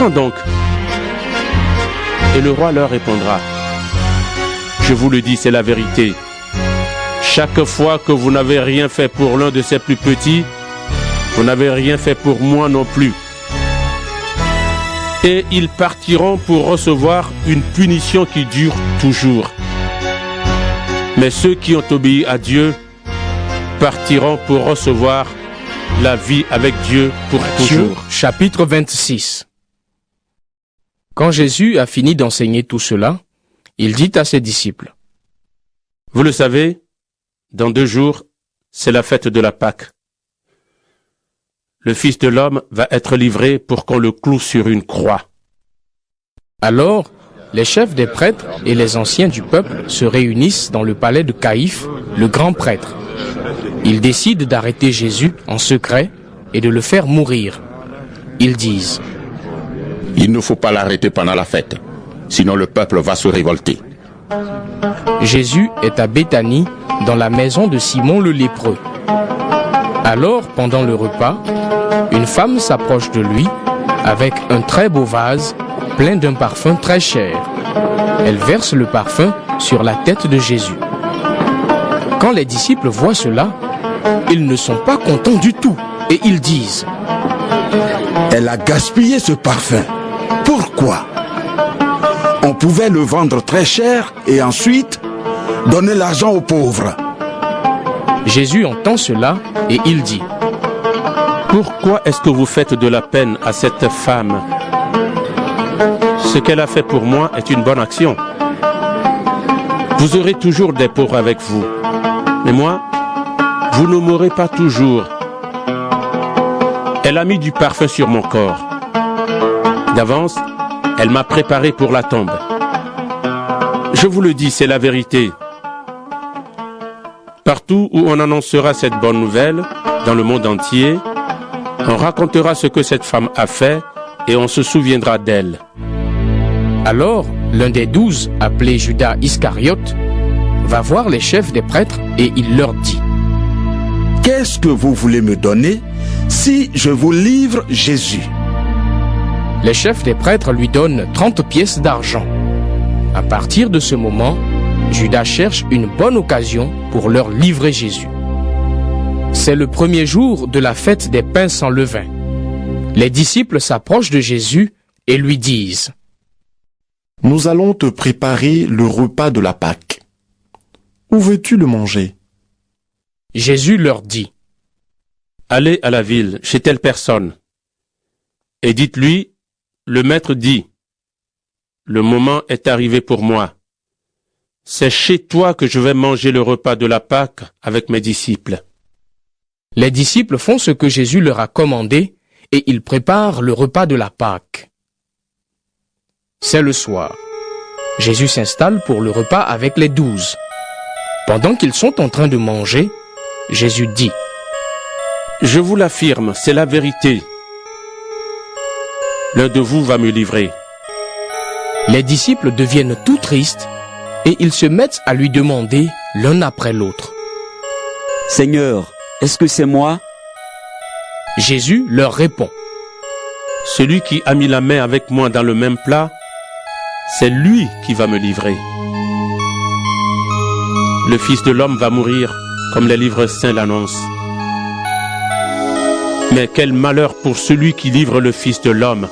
Quand donc? Et le roi leur répondra, je vous le dis, c'est la vérité. Chaque fois que vous n'avez rien fait pour l'un de ces plus petits, vous n'avez rien fait pour moi non plus. Et ils partiront pour recevoir une punition qui dure toujours. Mais ceux qui ont obéi à Dieu partiront pour recevoir la vie avec Dieu pour toujours. Chapitre 26. Quand Jésus a fini d'enseigner tout cela, il dit à ses disciples, vous le savez, dans 2 jours, c'est la fête de la Pâque. Le Fils de l'homme va être livré pour qu'on le cloue sur une croix. Alors, les chefs des prêtres et les anciens du peuple se réunissent dans le palais de Caïphe, le grand prêtre. Ils décident d'arrêter Jésus en secret et de le faire mourir. Ils disent, il ne faut pas l'arrêter pendant la fête, sinon le peuple va se révolter. Jésus est à Béthanie, dans la maison de Simon le lépreux. Alors, pendant le repas, une femme s'approche de lui avec un très beau vase plein d'un parfum très cher. Elle verse le parfum sur la tête de Jésus. Quand les disciples voient cela, ils ne sont pas contents du tout et ils disent, elle a gaspillé ce parfum. Pourquoi? On pouvait le vendre très cher et ensuite donner l'argent aux pauvres. Jésus entend cela et il dit, pourquoi est-ce que vous faites de la peine à cette femme? Ce qu'elle a fait pour moi est une bonne action. Vous aurez toujours des pauvres avec vous, mais moi, vous ne m'aurez pas toujours. Elle a mis du parfum sur mon corps. D'avance, elle m'a préparé pour la tombe. Je vous le dis, c'est la vérité. Partout où on annoncera cette bonne nouvelle, dans le monde entier, on racontera ce que cette femme a fait et on se souviendra d'elle. Alors, l'un des 12, appelé Judas Iscariote, va voir les chefs des prêtres et il leur dit, qu'est-ce que vous voulez me donner si je vous livre Jésus? Les chefs des prêtres lui donnent 30 pièces d'argent. À partir de ce moment, Judas cherche une bonne occasion pour leur livrer Jésus. C'est le premier jour de la fête des pains sans levain. Les disciples s'approchent de Jésus et lui disent, nous allons te préparer le repas de la Pâque. Où veux-tu le manger? Jésus leur dit, allez à la ville, chez telle personne, et dites-lui, le maître dit, le moment est arrivé pour moi. C'est chez toi que je vais manger le repas de la Pâque avec mes disciples. Les disciples font ce que Jésus leur a commandé et ils préparent le repas de la Pâque. C'est le soir. Jésus s'installe pour le repas avec les 12. Pendant qu'ils sont en train de manger, Jésus dit, je vous l'affirme, c'est la vérité. L'un de vous va me livrer. Les disciples deviennent tout tristes et ils se mettent à lui demander l'un après l'autre, Seigneur, est-ce que c'est moi? Jésus leur répond, celui qui a mis la main avec moi dans le même plat, c'est lui qui va me livrer. Le Fils de l'homme va mourir comme les livres saints l'annoncent. Mais quel malheur pour celui qui livre le Fils de l'homme.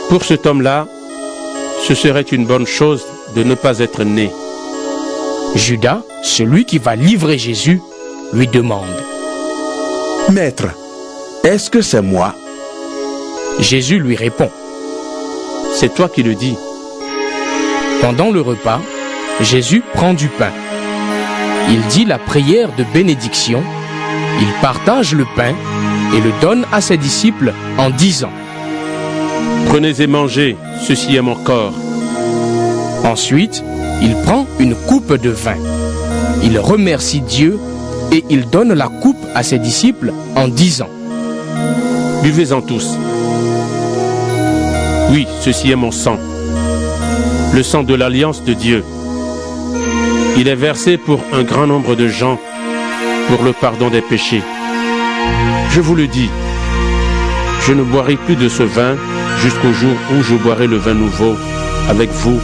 Pour cet homme-là, ce serait une bonne chose de ne pas être né. Judas, celui qui va livrer Jésus, lui demande, maître, est-ce que c'est moi? Jésus lui répond, c'est toi qui le dis. Pendant le repas, Jésus prend du pain. Il dit la prière de bénédiction, il partage le pain et le donne à ses disciples en disant, prenez et mangez, ceci est mon corps. Ensuite, il prend une coupe de vin. Il remercie Dieu et il donne la coupe à ses disciples en disant, buvez-en tous. Oui, ceci est mon sang, le sang de l'alliance de Dieu. Il est versé pour un grand nombre de gens, pour le pardon des péchés. Je vous le dis, je ne boirai plus de ce vin jusqu'au jour où je boirai le vin nouveau avec vous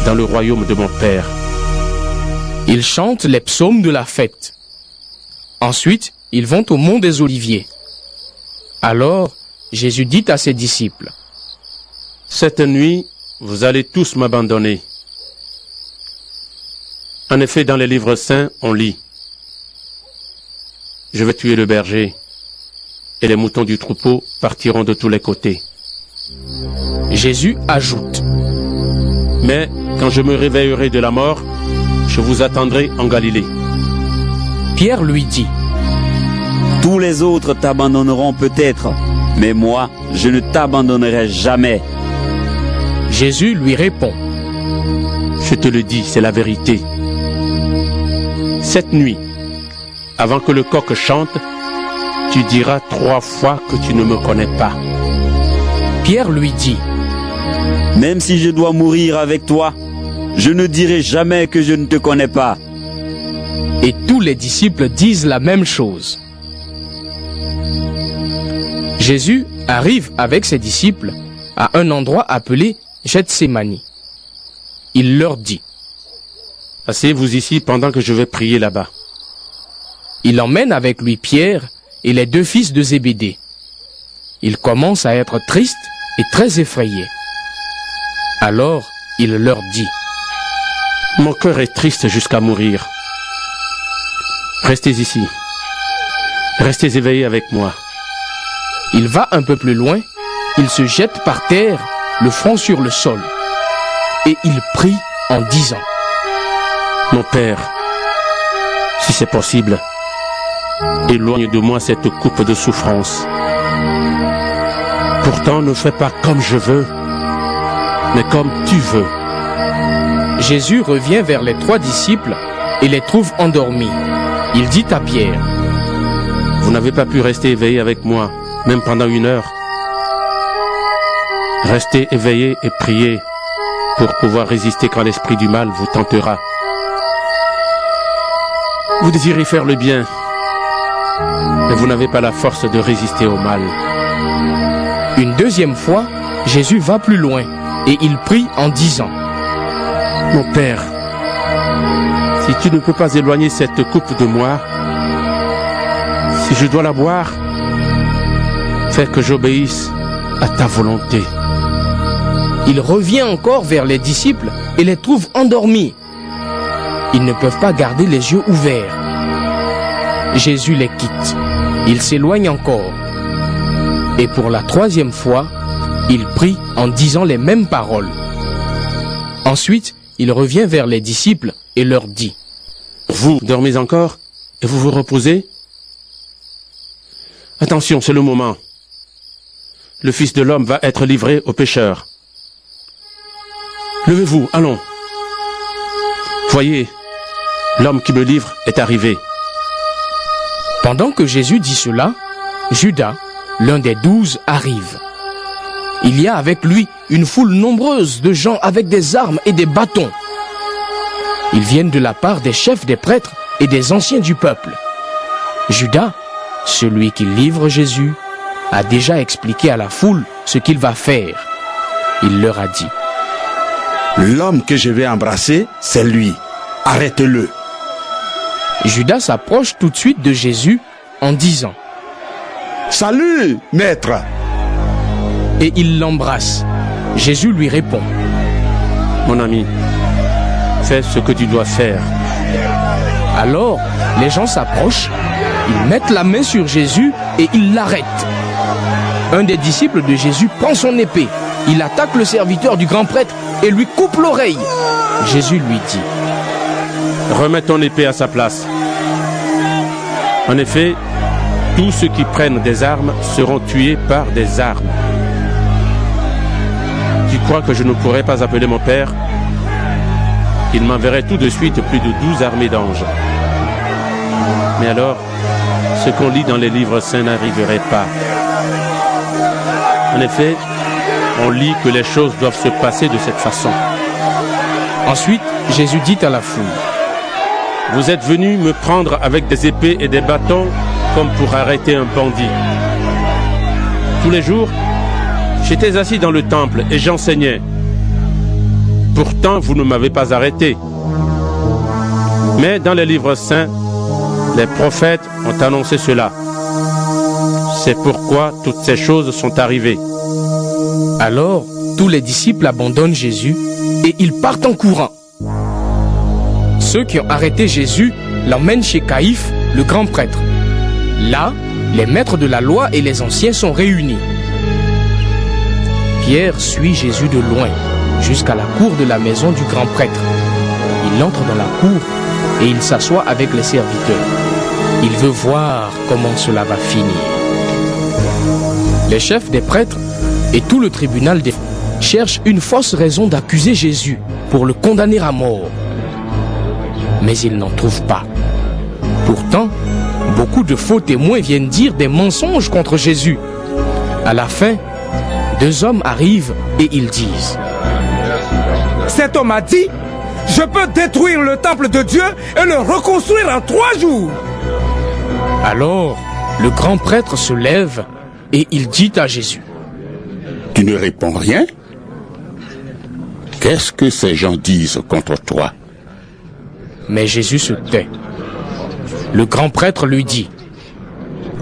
dans le royaume de mon Père. » Ils chantent les psaumes de la fête. Ensuite, ils vont au mont des Oliviers. Alors, Jésus dit à ses disciples, « Cette nuit, vous allez tous m'abandonner. » En effet, dans les livres saints, on lit, « Je vais tuer le berger, et les moutons du troupeau partiront de tous les côtés. » Jésus ajoute, « Mais quand je me réveillerai de la mort, je vous attendrai en Galilée. » Pierre lui dit, « Tous les autres t'abandonneront peut-être, mais moi, je ne t'abandonnerai jamais. » Jésus lui répond, « Je te le dis, c'est la vérité. Cette nuit, avant que le coq chante, tu diras 3 fois que tu ne me connais pas. » Pierre lui dit, « Même si je dois mourir avec toi, je ne dirai jamais que je ne te connais pas. » Et tous les disciples disent la même chose. Jésus arrive avec ses disciples à un endroit appelé Gethsémani. Il leur dit, « Asseyez-vous ici pendant que je vais prier là-bas. » Il emmène avec lui Pierre et les 2 fils de Zébédée. Il commence à être triste et très effrayé. Alors, il leur dit, « Mon cœur est triste jusqu'à mourir. Restez ici. Restez éveillés avec moi. » Il va un peu plus loin, il se jette par terre, le front sur le sol, et il prie en disant, « Mon Père, si c'est possible, éloigne de moi cette coupe de souffrance. Pourtant, ne fais pas comme je veux, mais comme tu veux. » Jésus revient vers les 3 disciples et les trouve endormis. Il dit à Pierre, « Vous n'avez pas pu rester éveillé avec moi, même pendant 1 heure. Restez éveillés et priez pour pouvoir résister quand l'esprit du mal vous tentera. Vous désirez faire le bien, mais vous n'avez pas la force de résister au mal. » Une deuxième fois, Jésus va plus loin et il prie en disant, « Mon Père, si tu ne peux pas éloigner cette coupe de moi, si je dois la boire, fais que j'obéisse à ta volonté. » Il revient encore vers les disciples et les trouve endormis. Ils ne peuvent pas garder les yeux ouverts. Jésus les quitte. Il s'éloigne encore. Et pour la 3e fois, il prie en disant les mêmes paroles. Ensuite, il revient vers les disciples et leur dit, « Vous dormez encore et vous vous reposez? Attention, c'est le moment. Le Fils de l'homme va être livré aux pécheurs. Levez-vous, allons. Voyez, l'homme qui me livre est arrivé. » Pendant que Jésus dit cela, Judas, l'un des 12, arrive. Il y a avec lui une foule nombreuse de gens avec des armes et des bâtons. Ils viennent de la part des chefs des prêtres et des anciens du peuple. Judas, celui qui livre Jésus, a déjà expliqué à la foule ce qu'il va faire. Il leur a dit, « L'homme que je vais embrasser, c'est lui. Arrêtez-le. » Judas s'approche tout de suite de Jésus en disant, « Salut, maître !» Et il l'embrasse. Jésus lui répond, « Mon ami, fais ce que tu dois faire. » Alors, les gens s'approchent, ils mettent la main sur Jésus et ils l'arrêtent. Un des disciples de Jésus prend son épée, il attaque le serviteur du grand prêtre et lui coupe l'oreille. Jésus lui dit, « Remets ton épée à sa place. En effet, tous ceux qui prennent des armes seront tués par des armes. Tu crois que je ne pourrais pas appeler mon Père? Il m'enverrait tout de suite plus de 12 armées d'anges. Mais alors, ce qu'on lit dans les livres saints n'arriverait pas. En effet, on lit que les choses doivent se passer de cette façon. » Ensuite, Jésus dit à la foule, « Vous êtes venus me prendre avec des épées et des bâtons comme pour arrêter un bandit. Tous les jours, J'étais assis dans le temple et j'enseignais. Pourtant, vous ne m'avez pas arrêté. Mais dans les livres saints, les prophètes ont annoncé cela. C'est pourquoi toutes ces choses sont arrivées. Alors, tous les disciples abandonnent Jésus et ils partent en courant. Ceux qui ont arrêté Jésus l'emmènent chez Caïphe, le grand prêtre. Là, les maîtres de la loi et les anciens sont réunis. Pierre suit Jésus de loin, jusqu'à la cour de la maison du grand prêtre. Il entre dans la cour et il s'assoit avec les serviteurs. Il veut voir comment cela va finir. Les chefs des prêtres et tout le tribunal cherchent une fausse raison d'accuser Jésus pour le condamner à mort. Mais ils n'en trouvent pas. Pourtant, beaucoup de faux témoins viennent dire des mensonges contre Jésus. À la fin, 2 hommes arrivent et ils disent: Cet homme a dit: je peux détruire le temple de Dieu et le reconstruire en 3 jours. Alors, le grand prêtre se lève et il dit à Jésus: Tu ne réponds rien? Qu'est-ce que ces gens disent contre toi? Mais Jésus se tait. Le grand prêtre lui dit: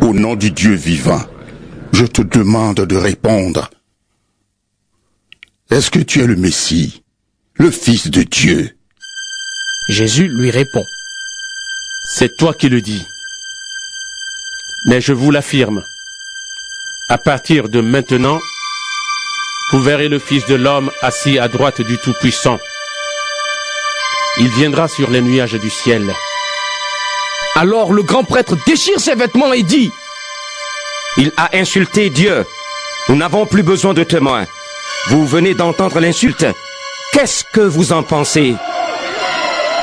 Au nom du Dieu vivant, je te demande de répondre. Est-ce que tu es le Messie, le Fils de Dieu? Jésus lui répond: C'est toi qui le dis. Mais je vous l'affirme, à partir de maintenant, vous verrez le Fils de l'homme assis à droite du Tout-Puissant. Il viendra sur les nuages du ciel. Alors le grand prêtre déchire ses vêtements et dit: Il a insulté Dieu. Nous n'avons plus besoin de témoins. Vous venez d'entendre l'insulte. Qu'est-ce que vous en pensez?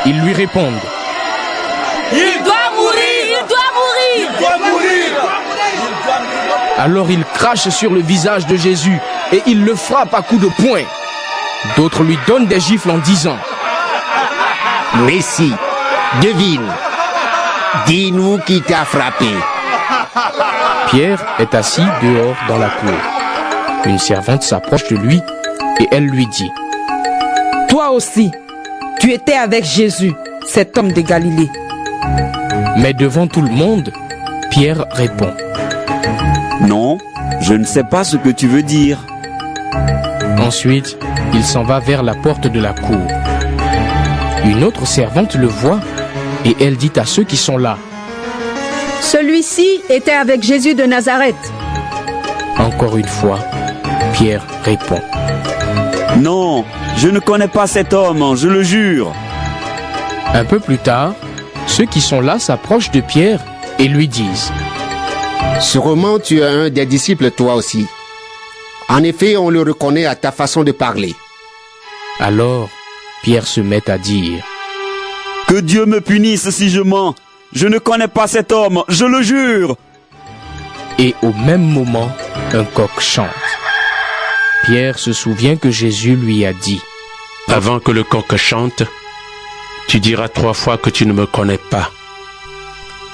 Ils lui répondent: Il doit mourir! Il doit mourir! Il doit mourir! Alors il crache sur le visage de Jésus et il le frappe à coups de poing. D'autres lui donnent des gifles en disant: Messie, devine. Dis-nous qui t'a frappé. Pierre est assis dehors dans la cour. Une servante s'approche de lui et elle lui dit: Toi aussi, tu étais avec Jésus, cet homme de Galilée. Mais devant tout le monde, Pierre répond: Non, je ne sais pas ce que tu veux dire. Ensuite, il s'en va vers la porte de la cour. Une autre servante le voit et elle dit à ceux qui sont là: Celui-ci était avec Jésus de Nazareth. Encore une fois, Pierre répond: Non, je ne connais pas cet homme, je le jure. Un peu plus tard, ceux qui sont là s'approchent de Pierre et lui disent: Sûrement tu es un des disciples toi aussi. En effet, on le reconnaît à ta façon de parler. Alors, Pierre se met à dire: Que Dieu me punisse si je mens. Je ne connais pas cet homme, je le jure. Et au même moment, un coq chante. Pierre se souvient que Jésus lui a dit: Avant que le coq chante, tu diras 3 fois que tu ne me connais pas.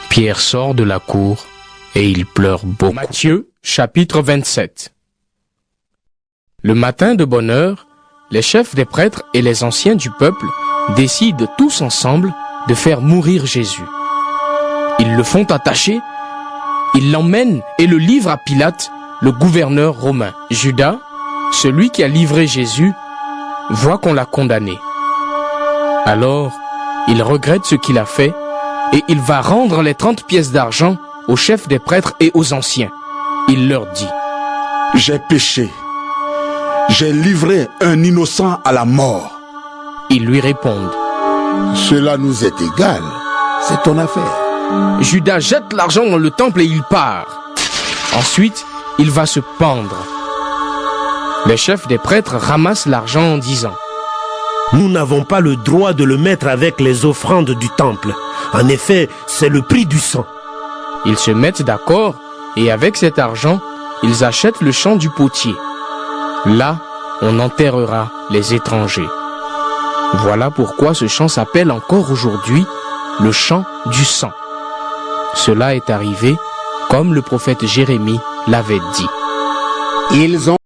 Pierre sort de la cour et il pleure beaucoup. Matthieu, chapitre 27. Le matin de bonne heure, les chefs des prêtres et les anciens du peuple décident tous ensemble de faire mourir Jésus. Ils le font attacher, ils l'emmènent et le livrent à Pilate, le gouverneur romain. Judas, celui qui a livré Jésus, voit qu'on l'a condamné. Alors, il regrette ce qu'il a fait et il va rendre les 30 pièces d'argent aux chefs des prêtres et aux anciens. Il leur dit: J'ai péché. J'ai livré un innocent à la mort. Ils lui répondent: Cela nous est égal. C'est ton affaire. Judas jette l'argent dans le temple et il part. Ensuite, il va se pendre. Les chefs des prêtres ramassent l'argent en disant: Nous n'avons pas le droit de le mettre avec les offrandes du temple. En effet, c'est le prix du sang. Ils se mettent d'accord et avec cet argent, ils achètent le champ du potier. Là, on enterrera les étrangers. Voilà pourquoi ce champ s'appelle encore aujourd'hui le champ du sang. Cela est arrivé comme le prophète Jérémie l'avait dit. Ils ont